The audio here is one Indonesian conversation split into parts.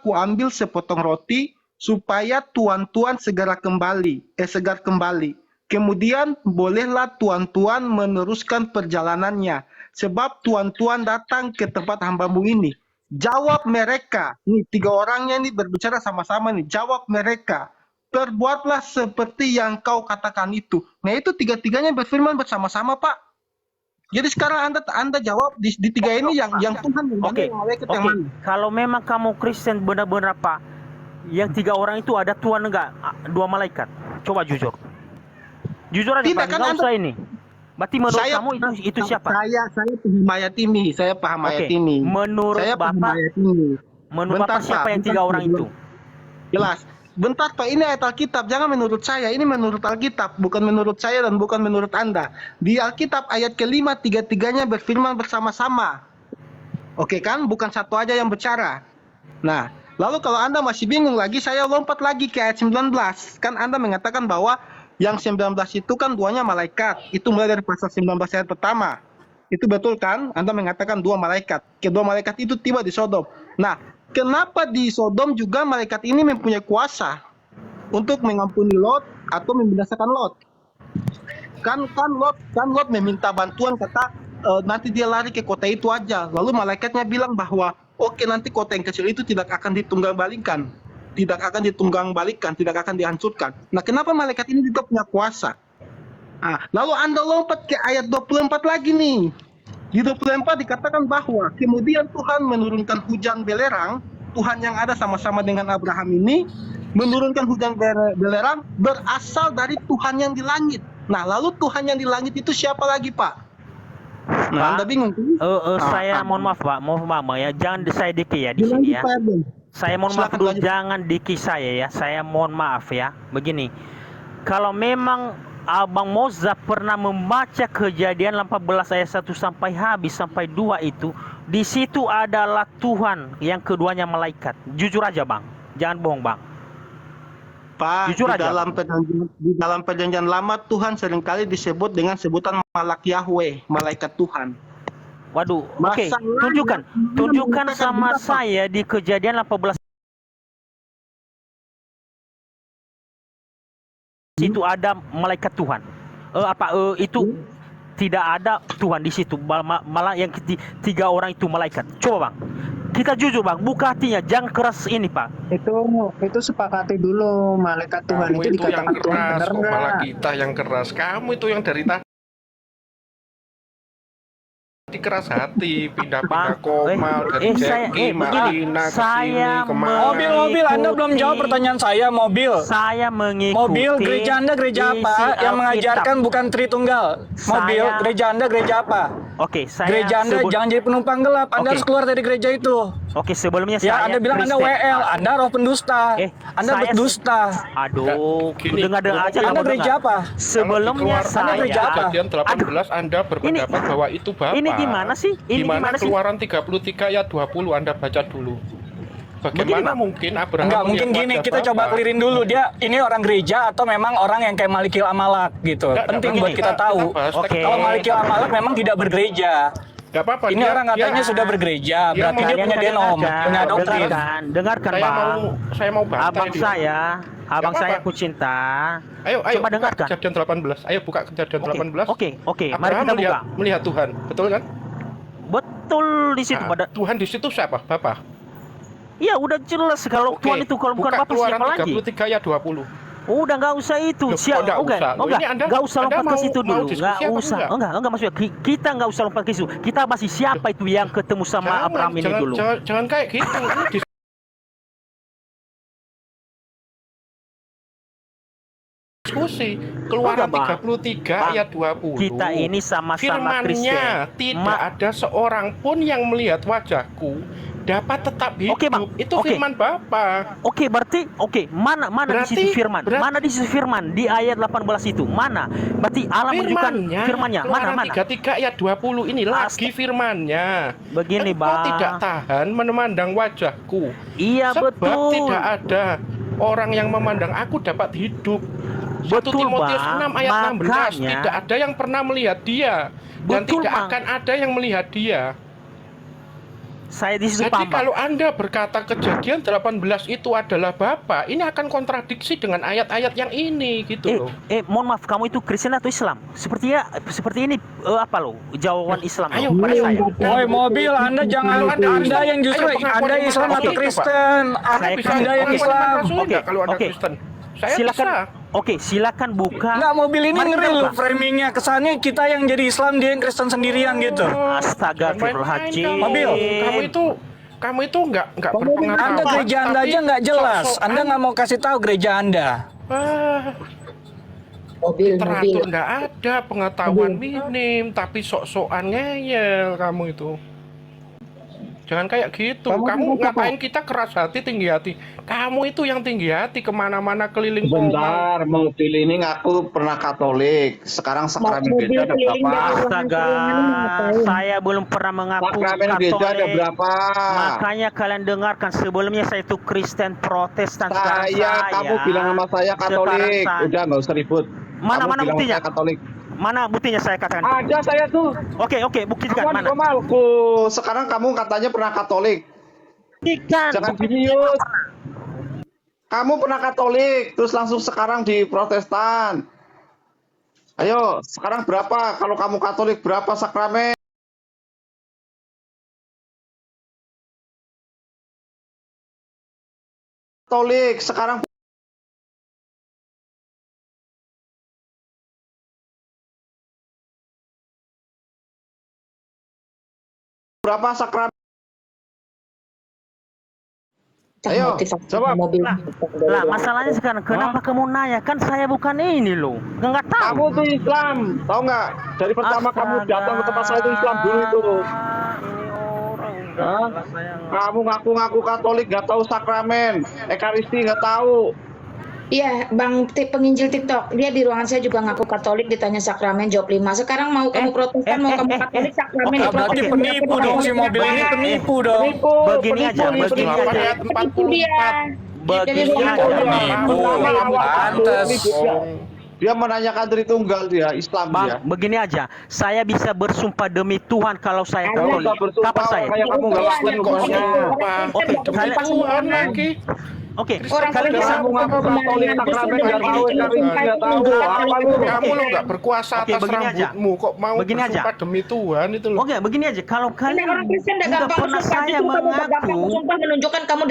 kuambil sepotong roti, supaya tuan-tuan segar kembali. Kemudian bolehlah tuan-tuan meneruskan perjalanannya, sebab tuan-tuan datang ke tempat hambamu ini. Jawab mereka, nih 3 orangnya ini berbicara sama-sama nih, jawab mereka, perbuatlah seperti yang kau katakan itu. Nah itu 3-tiganya berfirman bersama-sama, Pak. Jadi sekarang Anda jawab di 3 ini yang Tuhan yang mana, yang malaikat yang mana? Kalau memang kamu Kristen benar-benar, Pak, yang 3 orang itu ada Tuhan enggak? 2 malaikat? Coba jujur. Jujur aja, Tidak, Pak, kan enggak usah ini. Berarti menurut kamu itu siapa? Saya paham ayat ini. Saya paham ayat ini. Menurut saya Bapak, paham ayat ini. Menurut Bapak siapa yang 3 orang itu? Jelas. Bentar, Pak, ini ayat Alkitab. Jangan menurut saya, ini menurut Alkitab, bukan menurut saya dan bukan menurut Anda. Di Alkitab ayat ke-5, 3-tiganya berfirman bersama-sama. Oke kan? Bukan satu aja yang bicara. Nah, lalu kalau Anda masih bingung lagi, saya lompat lagi ke ayat 19. Kan Anda mengatakan bahwa yang 19 itu kan 2-nya malaikat. Itu mulai dari pasal 19 ayat pertama. Itu betul kan? Anda mengatakan 2 malaikat. Kedua malaikat itu tiba di Sodom. Nah, kenapa di Sodom juga malaikat ini mempunyai kuasa untuk mengampuni Lot atau membinasakan Lot? Kan Lot meminta bantuan, kata nanti dia lari ke kota itu aja. Lalu malaikatnya bilang bahwa oke, nanti kota yang kecil itu tidak akan ditunggang-balikan, tidak akan dihancurkan. Nah, kenapa malaikat ini juga punya kuasa? Nah, lalu Anda lompat ke ayat 24 lagi nih. Di 24 dikatakan bahwa kemudian Tuhan menurunkan hujan belerang. Tuhan yang ada sama-sama dengan Abraham ini menurunkan hujan belerang berasal dari Tuhan yang di langit. Nah, lalu Tuhan yang di langit itu siapa lagi, Pak? Nah, Anda bingung kan? Saya mohon maaf, Pak, ya, jangan saya diki ya di sini ya. Saya mohon maaf dulu, jangan diki saya ya. Saya mohon maaf ya. Begini, kalau memang Abang Moza pernah membaca Kejadian 18 ayat 1 sampai habis sampai 2 itu, di situ adalah Tuhan, yang keduanya malaikat. Jujur aja, Bang. Jangan bohong, Bang. Pak, jujur di dalam perjanjian lama Tuhan seringkali disebut dengan sebutan Malak Yahweh, malaikat Tuhan. Waduh, oke. Tunjukkan sama saya di Kejadian 18 situ ada malaikat Tuhan. Itu tidak ada Tuhan di situ. Malah yang 3 orang itu malaikat. Coba, Bang. Kita jujur, Bang, buka hatinya, jangan keras ini, Pak. Itu sepakati dulu, malaikat Tuhan kamu itu dikatakan yang Tuhan, keras, benar kok nggak? malah kita yang keras. Kamu itu yang dari tadi keras hati, pindah-pindah koma dari Jackie, Marina ke sini kemana. Mobil, Anda belum jawab pertanyaan saya. Saya mengikuti Mobil, gereja Anda gereja apa yang mengajarkan bukan Tritunggal? Mobil, gereja Anda gereja apa? Oke, gereja Anda jangan jadi penumpang gelap. Anda harus keluar dari gereja itu. Oke, sebelumnya ya, Anda bilang Anda WL, Anda roh pendusta. Anda berdusta. Aduh, dengar aja. Anda gereja apa? Sebelumnya saya gereja apa? Kejadian 18 Anda berpendapat bahwa itu Bapak. Ini gimana sih? Gimana Keluaran 33 ayat 20 Anda baca dulu. Bagaimana mungkin Abraham? Enggak mungkin gini, kita coba clearin dulu dia ini orang gereja atau memang orang yang kayak Malikil Amalak gitu. Penting buat kita tahu. Kalau Malikil Amalak memang tidak bergereja. Gak apa-apa. Ini orang katanya sudah bergereja, berarti dia punya denom, punya doktrin. Dengarkan, Bang. Saya mau bantai. Abang saya kucinta. Ayo, coba dengarkan. Kejadian 18. Ayo buka Kejadian 18. Oke. Mari kita buka. Melihat Tuhan, betul kan? Betul di situ. Tuhan di situ siapa? Bapak. Iya, udah jelas kalau Tuhan itu kalau bukan Bapak siapa lagi? Keluaran 33 ayat 20. Udah nggak usah itu. Nggak usah lompat ke situ dulu. Nggak usah. Enggak maksudnya kita nggak usah lompat ke situ. Kita masih siapa itu yang ketemu sama Abraham ini dulu. Jangan kayak gitu. Diskusi Keluaran 33 ayat 20. Kita ini sama-sama Kristen. Firman-Nya, tidak ada seorang pun yang melihat wajahku dapat tetap hidup. Oke, Bang. Itu firman Bapa. Oke, berarti mana di situ firman? Mana di situ firman di ayat 18 itu? Mana? Berarti Allah menunjukkan firman-Nya. Mana? 33 ayat 20 ini lagi firman-Nya. Begini, Bang. Engkau tidak tahan memandang wajahku. Iya, sebab betul. Tidak ada orang yang memandang aku dapat hidup. 1 Timotius 6 ayat 16. Tidak ada yang pernah melihat dia dan tidak akan ada yang melihat dia. Saya di situ Jadi paham. kalau Anda berkata Kejadian 18 itu adalah Bapa, ini akan kontradiksi dengan ayat-ayat yang ini gitu loh. Mohon maaf, kamu itu Kristen atau Islam? Seperti ini apa lo? Jawaban Islam Ayo, lo, pada ayo. saya. Woi mobil, Anda jangan Anda yang justru Ayo, pengakuan Anda iman Islam Rasul atau itu, Pak. Kristen. Anda bisa Anda yang pengakuan iman Islam. Rasul Oke, nggak kalau Anda oke. Kristen? Saya Silakan. bisa. Oke, silakan buka. Enggak, mobil ini Mari ngeri kita loh buka. framingnya. Kesannya kita yang jadi Islam, dia yang Kristen sendirian gitu. Astagfirullahaladzim. Mobil. Kamu itu nggak berpengalaman. Anda gereja Anda tapi aja nggak jelas. sok-sokan, Anda nggak mau kasih tahu gereja Anda. Teratur nggak ada, pengetahuan minim, tapi sok-sokan ngeyel kamu itu. Jangan kayak gitu. Kamu ngapain kita keras hati, tinggi hati? Kamu itu yang tinggi hati, kemana-mana keliling. Bentar, mobil ini ngaku pernah Katolik. Sekarang sakramen gereja ada berapa? Astaga, saya belum pernah mengaku Sakramen gereja ada Katolik. berapa? Makanya kalian dengarkan, sebelumnya saya itu Kristen Protestan. Sekarang Kamu bilang sama saya Katolik. Sekarang Udah nggak usah ribut. Mana Kamu bilang buktinya? saya Katolik. Mana buktinya saya katakan? Ada saya tuh. Oke, buktikan Kamu mana? Maluku. Sekarang kamu katanya pernah Katolik. Buktikan. Jangan ginius. Kamu pernah Katolik, terus langsung sekarang di Protestan. Ayo, sekarang berapa? Kalau kamu Katolik berapa sakramen? Katolik sekarang berapa sakramen? Ayo, jawab. Lah, masalahnya sekarang kenapa kamu nanya? Kan saya bukan ini loh. Nggak tahu. Kamu tuh Islam, tahu nggak? Dari pertama kamu datang ke tempat saya itu Islam dulu itu. Hah? Kamu ngaku-ngaku Katolik, nggak tahu sakramen, Ekaristi nggak tahu. Iya, Bang penginjil TikTok. Dia di ruangan saya juga ngaku Katolik, ditanya sakramen jawab 5. Sekarang mau kamu Protestan, mau kamu Katolik, sakramen Nah, berarti Protestan. penipu dong si mobil ini, penipu dong. Begini aja. Ayat Penipu dia. 44. Dari Begini ruangan aja. Penipu, pantas. Dia menanyakan Tritunggal, dia Islam dia. Bang, begini aja. Saya bisa bersumpah demi Tuhan kalau saya Kamu Katolik. nggak bersumpah Kapan saya? kayak kamu nggak lakuin rumahnya. Oke, kalian- Tuhan lagi. Oke, Orang kalian bisa. Kamu ngaku Katolik, sakramen nggak tahu, Ekaristi nggak tahu. Apa lu? Kamu lo nggak berkuasa Oke, atas begini aja. rambutmu, kok mau Begini aja. bersumpah demi Tuhan itu loh. Oke, begini aja. Kalau Ini kalian orang Kristen udah nggak gampang pernah bersumpah, saya justru kamu gampang mengaku, bersumpah menunjukkan kamu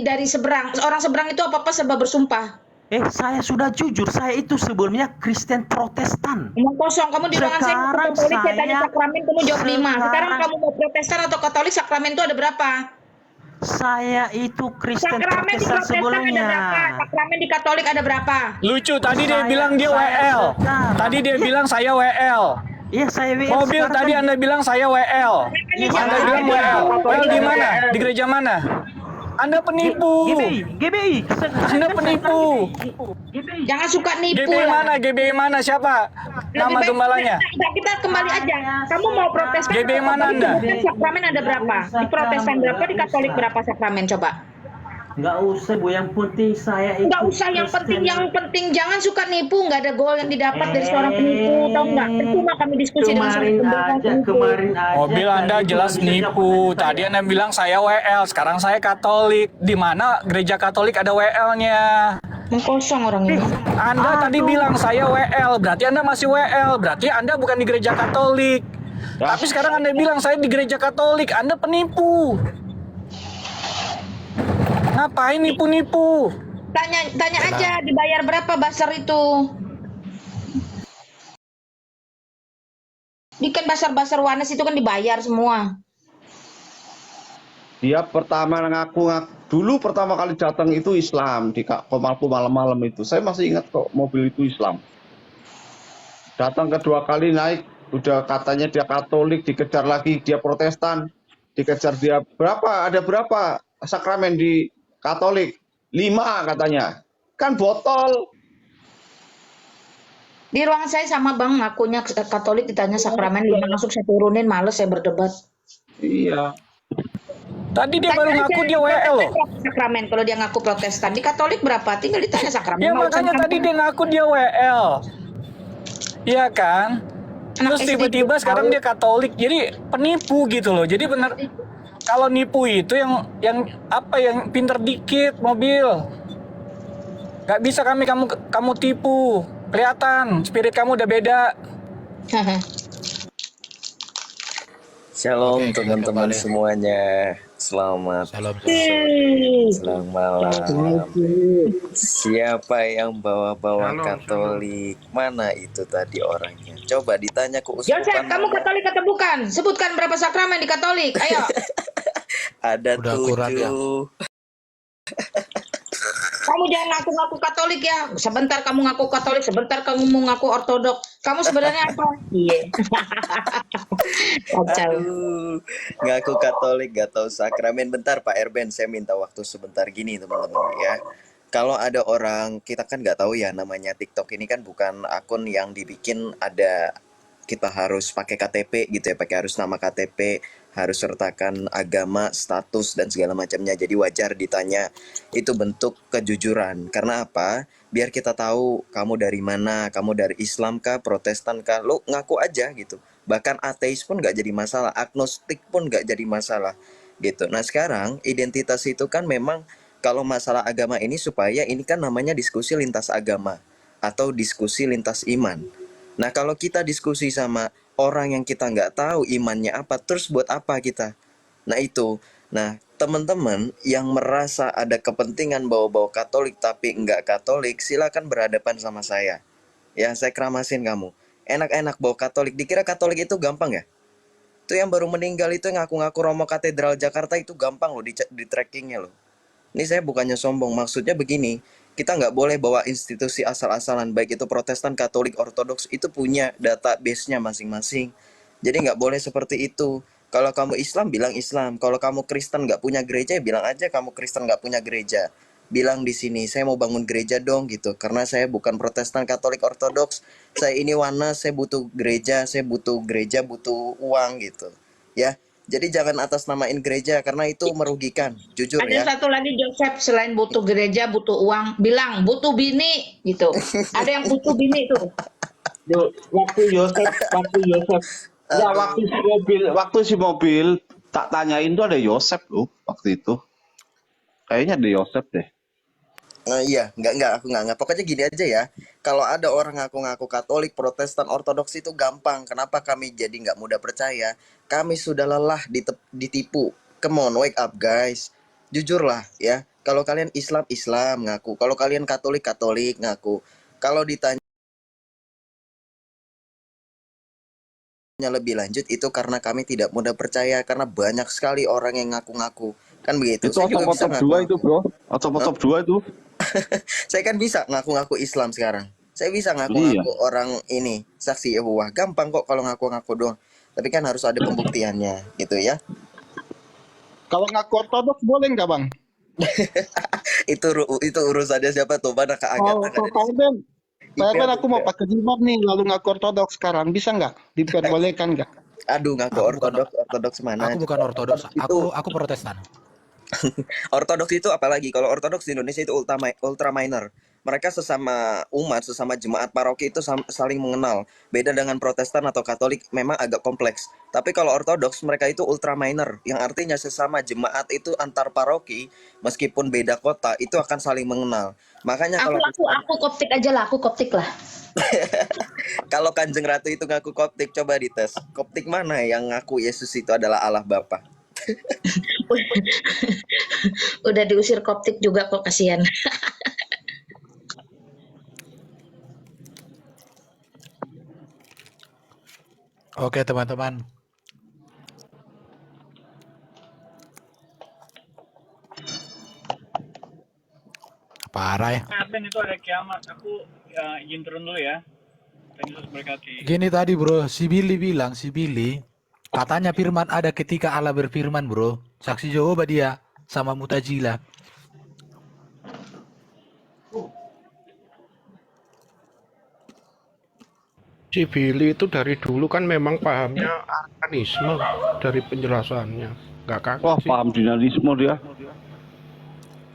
dari seberang. Orang seberang itu apa-apa sebab bersumpah. saya sudah jujur. Saya itu sebelumnya Kristen Protestan. Ngomong kosong, kamu di ruangan saya Sekarang Katolik, saya tanya saya- sakramen, kamu jawab 5. Sekarang sekarang- kamu mau Protestan atau Katolik, sakramen itu ada berapa? Saya itu Kristen Sakramen di Protestan Protestan ada sebelumnya. berapa? Sakramen di Katolik ada berapa? Lucu, tadi dia Saya- bilang dia saya WL. sekarang- Tadi dia bilang saya WL. Iya, saya WL. Mobil Sekarang tadi kan- Anda bilang saya WL. Iya, Anda saya bilang WL. WL di mana? Di gereja mana? Anda penipu. GBI. Anda penipu. Jangan suka nipu GBI lah. mana? GBI mana? Siapa nama Lebih baik gembalanya? kita kembali aja. Kamu mau Protestan? GBI atau mana Katolik? Anda? Sakramen ada berapa? Di Protestan berapa? Di Katolik berapa sakramen? Coba. Nggak usah, Bu. Yang penting saya itu Nggak usah yang penting jangan suka nipu. Nggak ada gol yang didapat dari seorang penipu, tahu nggak? Percuma kami diskusi dengan seorang penipu. kemarin aja. Mobil Anda jelas nipu. Tadi Anda bilang saya WL, sekarang saya Katolik. Di mana gereja Katolik ada WL-nya? Mengkosong orang ini. Anda tadi bilang saya WL, berarti Anda masih WL, berarti Anda bukan di gereja Katolik. Tapi sekarang Anda bilang saya di gereja Katolik, Anda penipu. Ngapain nipu-nipu? Tanya aja dibayar berapa basar itu? Di kan basar-basar Wanes itu kan dibayar semua. Dia pertama ngaku dulu pertama kali datang itu Islam di Komalku malam-malam itu. Saya masih ingat kok mobil itu Islam. Datang kedua kali naik udah katanya dia Katolik, dikejar lagi dia Protestan, dikejar dia berapa? Ada berapa sakramen di Katolik? 5 katanya. Kan botol. Di ruangan saya sama Bang ngakunya Katolik, ditanya sakramen 5 langsung saya turunin, males saya berdebat. Iya. Tadi dia baru ngaku dia WL loh. Sakramen kalau dia ngaku Protestan, di Katolik berapa? Tinggal ditanya sakramen. Ya Mau makanya urusan tadi dia ngaku dia WL. Iya kan? Terus Anak SD tiba-tiba juga sekarang tahu. dia Katolik. Jadi penipu gitu loh. Jadi benar Kalau nipu itu yang apa yang pinter dikit mobil. Gak bisa kamu tipu. Kelihatan spirit kamu udah beda. Shalom Oke, teman-teman kembali. semuanya. Selamat Salam. selamat malam. Siapa yang bawa-bawa Shalom, Katolik? Mana itu tadi orangnya? Coba ditanya ke Joseph, uskupan kamu mana? Katolik atau bukan? Sebutkan berapa sakramen di Katolik. Ayo. Ada Udah akurat ya. 7. Kamu jangan ngaku-ngaku Katolik ya. Sebentar kamu ngaku Katolik, sebentar kamu mau ngaku Ortodoks. Kamu sebenarnya apa? Iya. Kacau. Aduh, ngaku Katolik gak tahu sakramen. Bentar Pak Erben, saya minta waktu sebentar gini teman-teman ya. Kalau ada orang, kita kan nggak tahu ya namanya TikTok ini kan bukan akun yang dibikin ada kita harus pakai KTP gitu ya, pakai harus nama KTP, harus sertakan agama, status dan segala macamnya. Jadi wajar ditanya, itu bentuk kejujuran. Karena apa? Biar kita tahu kamu dari mana, kamu dari Islam kah, Protestan kah, lo ngaku aja gitu. Bahkan ateis pun nggak jadi masalah, agnostik pun nggak jadi masalah gitu. Nah sekarang identitas itu kan memang kalau masalah agama ini supaya ini kan namanya diskusi lintas agama atau diskusi lintas iman. Nah kalau kita diskusi sama orang yang kita nggak tahu imannya apa, terus buat apa kita? Nah itu, nah teman-teman yang merasa ada kepentingan bawa-bawa Katolik tapi nggak Katolik, silakan berhadapan sama saya. Ya saya keramasin kamu. Enak-enak bawa Katolik, dikira Katolik itu gampang ya? Itu yang baru meninggal itu yang ngaku-ngaku Romo Katedral Jakarta itu gampang loh di trackingnya loh. Ini saya bukannya sombong, maksudnya begini, kita nggak boleh bawa institusi asal-asalan, baik itu Protestan, Katolik, Ortodoks, itu punya database-nya masing-masing. Jadi nggak boleh seperti itu. Kalau kamu Islam, bilang Islam. Kalau kamu Kristen nggak punya gereja, bilang aja kamu Kristen nggak punya gereja. Bilang di sini, saya mau bangun gereja dong gitu. Karena saya bukan Protestan, Katolik, Ortodoks. Saya ini Wanas, saya butuh gereja, butuh uang gitu. Ya. Jadi jangan atas namain gereja karena itu merugikan, jujur ya. Ada satu lagi Joseph, selain butuh gereja, butuh uang, bilang butuh bini gitu. Ada yang butuh bini tuh. Waktu Yosef, ya waktu si mobil tak tanyain tuh ada Yosef loh waktu itu. Kayaknya ada Yosef deh. Iya, aku nggak. Pokoknya gini aja ya. Kalau ada orang ngaku-ngaku Katolik, Protestan, Ortodoks itu gampang. Kenapa kami jadi nggak mudah percaya? Kami sudah lelah ditipu. Come on, wake up guys. Jujurlah ya. Kalau kalian Islam, Islam ngaku. Kalau kalian Katolik, Katolik ngaku. Kalau ditanya lebih lanjut itu karena kami tidak mudah percaya karena banyak sekali orang yang ngaku-ngaku. Kan begitu. Itu otop dua itu bro. Otop dua itu. Saya kan bisa ngaku-ngaku Islam sekarang. Saya bisa ngaku-ngaku orang ini saksi Yehovah. Gampang kok kalau ngaku-ngaku doang. Tapi kan harus ada pembuktiannya, gitu ya. Kalau ngaku Ortodoks boleh nggak bang? itu urusannya siapa tuh? Mana keagamaan ada di sini. Saya kan aku mau pakai jilbab nih, lalu ngaku Ortodoks sekarang bisa nggak? Diperbolehkan nggak? Aduh, ngaku Ortodoks mana? Aku bukan Ortodoks, aku Protestan. Ortodoks itu apalagi kalau Ortodoks di Indonesia itu ultra minor. Mereka sesama umat, sesama jemaat paroki itu saling mengenal. Beda dengan Protestan atau Katolik memang agak kompleks. Tapi kalau Ortodoks mereka itu ultra minor, yang artinya sesama jemaat itu antar paroki meskipun beda kota itu akan saling mengenal. Makanya Aku Koptik aja lah, aku Koptik lah. kalau Kanjeng Ratu itu ngaku Koptik, coba dites. Koptik mana yang ngaku Yesus itu adalah Allah Bapa? Udah diusir Koptik juga kok, kasihan. Oke teman-teman. Parah ya. Ben itu ada kiamat. Aku izin turun dulu ya. Yesus berkati. Gini tadi bro, si Billy bilang, katanya firman ada ketika Allah berfirman bro. Saksi Jehovah dia sama Mutajila. Si Billy itu dari dulu kan memang pahamnya Arianisme dari penjelasannya. Nggak kaget Wah sih. paham dinamisme dia.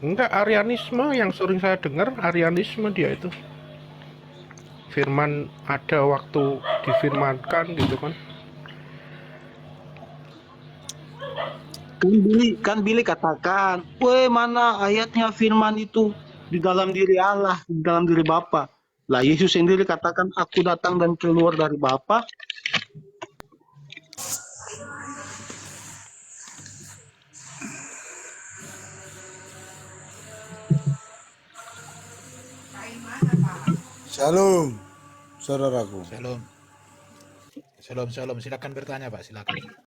Enggak, Arianisme yang sering saya dengar, Arianisme dia itu. Firman ada waktu difirmankan gitu kan. Kan Billy katakan, weh mana ayatnya firman itu di dalam diri Allah, di dalam diri Bapa. Lah Yesus sendiri katakan, aku datang dan keluar dari Bapa. Shalom, saudaraku. Shalom. Shalom, shalom. Silakan bertanya, Pak. Silakan.